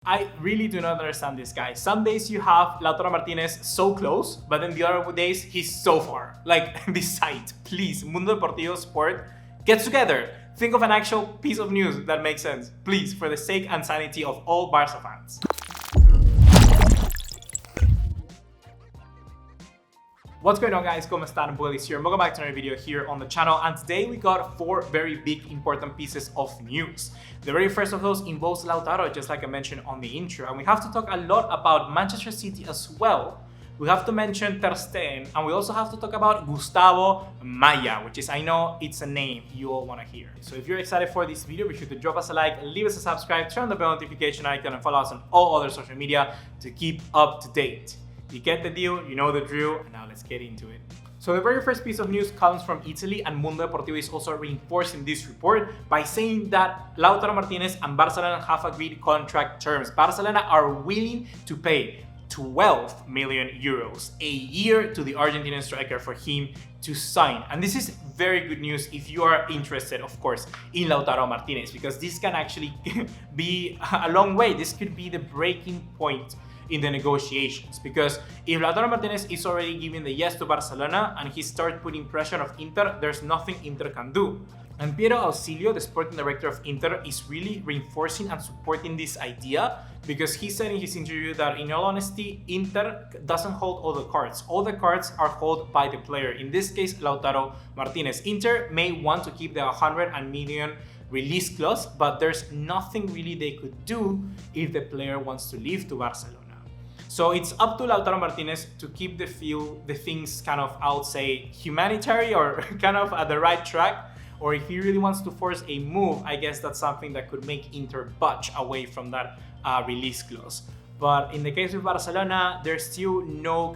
I really do not understand this guy. Some days you have Lautaro Martinez so close, but then the other days he's so far. Like, decide, please. Mundo Deportivo Sport, get together. Think of an actual piece of news that makes sense. Please, for the sake and sanity of all Barca fans. What's going on, guys? ¿Cómo están? BugaLuis here. Welcome back to another video here on the channel, and today we got 4 very big important pieces of news. The very first of those involves Lautaro, just like I mentioned on the intro, and we have to talk a lot about Manchester City as well. We have to mention Ter Stegen, and we also have to talk about Gustavo Maia, which is, I know it's a name you all want to hear. So if you're excited for this video, be sure to drop us a like, leave us a subscribe, turn on the bell notification icon, and follow us on all other social media to keep up to date. You get the deal, you know the drill, and now let's get into it. So the very first piece of news comes from Italy, and Mundo Deportivo is also reinforcing this report by saying that Lautaro Martinez and Barcelona have agreed contract terms. Barcelona are willing to pay 12 million euros a year to the Argentinian striker for him to sign. And this is very good news if you are interested, of course, in Lautaro Martinez, because this can actually be a long way. This could be the breaking point in the negotiations, because if Lautaro Martinez is already giving the yes to Barcelona and he starts putting pressure on Inter, there's nothing Inter can do. And Piero Ausilio, the sporting director of Inter, is really reinforcing and supporting this idea, because he said in his interview that, in all honesty, Inter doesn't hold all the cards. All the cards are held by the player, in this case Lautaro Martinez. Inter may want to keep the 100 million release clause, but there's nothing really they could do if the player wants to leave to Barcelona. So it's up to Lautaro Martinez to keep the things kind of, I would say, humanitarian or kind of at the right track. Or if he really wants to force a move, I guess that's something that could make Inter budge away from that release clause. But in the case of Barcelona, there's still no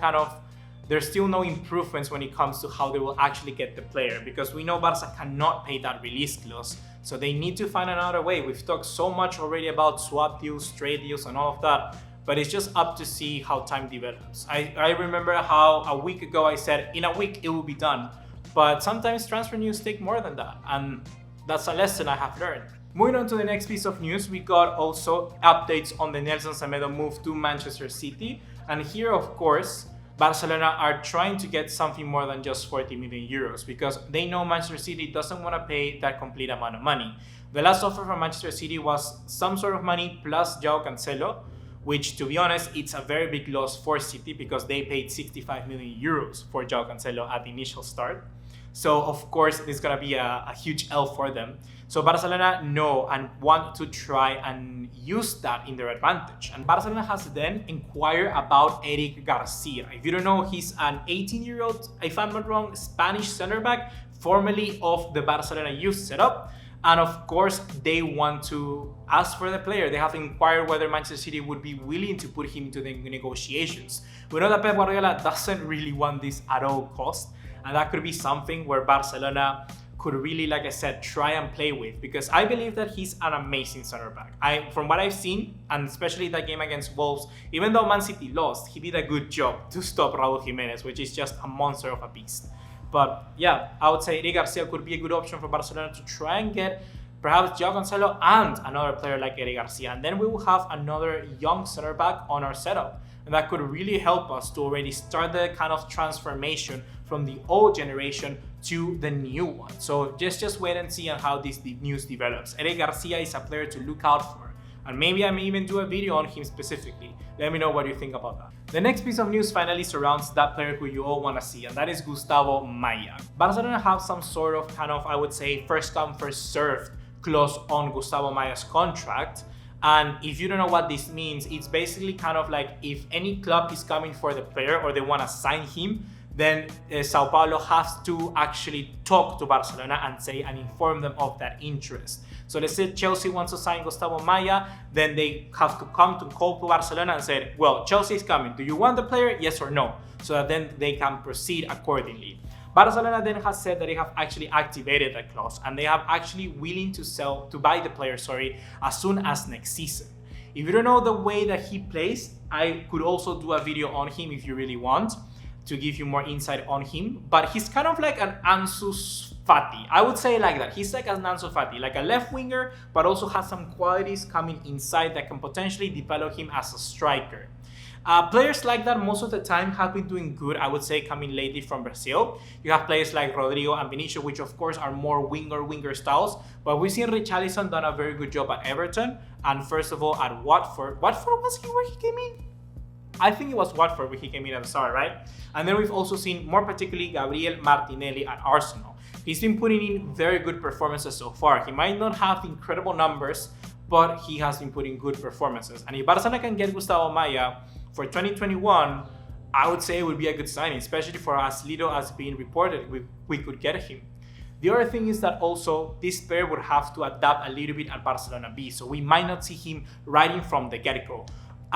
improvements when it comes to how they will actually get the player, because we know Barca cannot pay that release clause. So they need to find another way. We've talked so much already about swap deals, trade deals, and all of that, but it's just up to see how time develops. I remember how a week ago I said in a week it will be done, but sometimes transfer news take more than that, and that's a lesson I have learned. Moving on to the next piece of news, we got also updates on the Nelson Semedo move to Manchester City, and here, of course, Barcelona are trying to get something more than just 40 million euros, because they know Manchester City doesn't want to pay that complete amount of money. The last offer from Manchester City was some sort of money plus Joao Cancelo, which, to be honest, it's a very big loss for City, because they paid 65 million euros for Joao Cancelo at the initial start. So, of course, it's going to be a huge L for them. So Barcelona know and want to try and use that in their advantage. And Barcelona has then inquired about Eric Garcia. If you don't know, he's an 18-year-old, if I'm not wrong, Spanish center back, formerly of the Barcelona youth setup. And of course, they want to ask for the player. They have inquired whether Manchester City would be willing to put him into the negotiations. We know that Pep Guardiola doesn't really want this at all cost, and that could be something where Barcelona could really, like I said, try and play with, because I believe that he's an amazing center back. From what I've seen, and especially that game against Wolves, even though Man City lost, he did a good job to stop Raúl Jiménez, which is just a monster of a beast. But yeah, I would say Eric Garcia could be a good option for Barcelona to try and get perhaps Joao Cancelo and another player like Eric Garcia. And then we will have another young center back on our setup. And that could really help us to already start the kind of transformation from the old generation to the new one. So just wait and see on how this news develops. Eric Garcia is a player to look out for, and maybe I may even do a video on him specifically. Let me know what you think about that. The next piece of news finally surrounds that player who you all want to see, and that is Gustavo Maia. Barcelona have some sort of I would say, first come, first served clause on Gustavo Maia's contract. And if you don't know what this means, it's basically kind of like if any club is coming for the player or they want to sign him, then Sao Paulo has to actually talk to Barcelona and say and inform them of that interest. So let's say Chelsea wants to sign Gustavo Maia, then they have to come to call to Barcelona and say, well, Chelsea is coming. Do you want the player? Yes or no? So that then they can proceed accordingly. Barcelona then has said that they have actually activated that clause, and they have actually willing to buy the player, as soon as next season. If you don't know the way that he plays, I could also do a video on him if you really want to give you more insight on him, but he's kind of like an Ansu Fati. I would say like that. He's like an Ansu Fati, like a left winger, but also has some qualities coming inside that can potentially develop him as a striker. Players like that most of the time have been doing good, I would say, coming lately from Brazil. You have players like Rodrigo and Vinicius, which of course are more winger styles, but we've seen Richarlison done a very good job at Everton, and first of all at Watford. Watford was he where he came in? I think it was Watford where he came in at the start, right? And then we've also seen more particularly Gabriel Martinelli at Arsenal. He's been putting in very good performances so far. He might not have incredible numbers, but he has been putting good performances. And if Barcelona can get Gustavo Maia for 2021, I would say it would be a good signing, especially for as little as being reported we could get him. The other thing is that also this player would have to adapt a little bit at Barcelona B, so we might not see him right in from the get-go.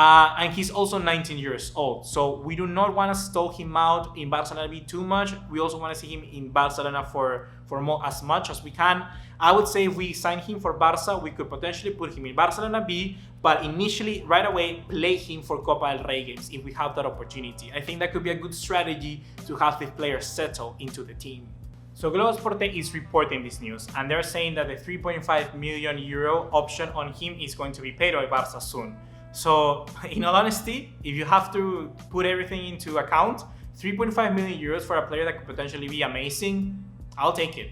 And he's also 19 years old, so we do not want to stall him out in Barcelona B too much. We also want to see him in Barcelona for more as much as we can. I would say if we sign him for Barca, we could potentially put him in Barcelona B, but initially, right away, play him for Copa del Rey games if we have that opportunity. I think that could be a good strategy to have the player settle into the team. So Globo Esporte is reporting this news, and they're saying that the 3.5 million euro option on him is going to be paid by Barca soon. So, in all honesty, if you have to put everything into account, 3.5 million euros for a player that could potentially be amazing, I'll take it.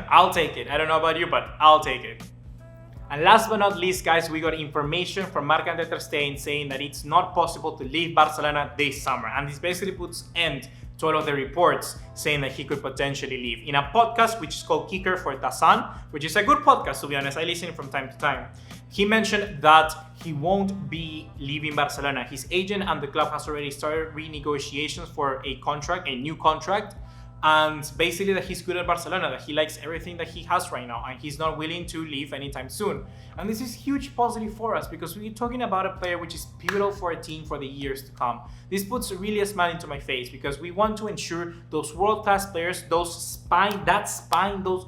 I'll take it. I don't know about you, but I'll take it. And last but not least, guys, we got information from Marc-Andre ter Stegen saying that it's not possible to leave Barcelona this summer. And this basically puts end to all of the reports saying that he could potentially leave. In a podcast which is called Kicker for Tazan, which is a good podcast, to be honest, I listen from time to time, he mentioned that he won't be leaving Barcelona. His agent and the club has already started renegotiations for a new contract, and basically that he's good at Barcelona, that he likes everything that he has right now, and he's not willing to leave anytime soon. And this is huge positive for us because we're talking about a player which is pivotal for a team for the years to come. This puts really a smile into my face because we want to ensure those world-class players, those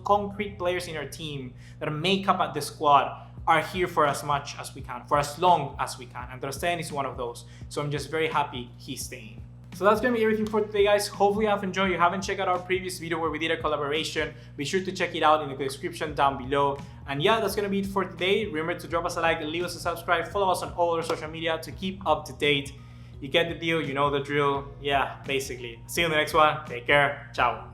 concrete players in our team that make up at the squad are here for as much as we can, for as long as we can. And ter Stegen is one of those. So I'm just very happy he's staying. So that's going to be everything for today, guys. Hopefully you have enjoyed. If you haven't checked out our previous video where we did a collaboration, be sure to check it out in the description down below. And yeah, that's going to be it for today. Remember to drop us a like, leave us a subscribe, follow us on all our social media to keep up to date. You get the deal, you know the drill. Yeah, basically. See you in the next one. Take care. Ciao.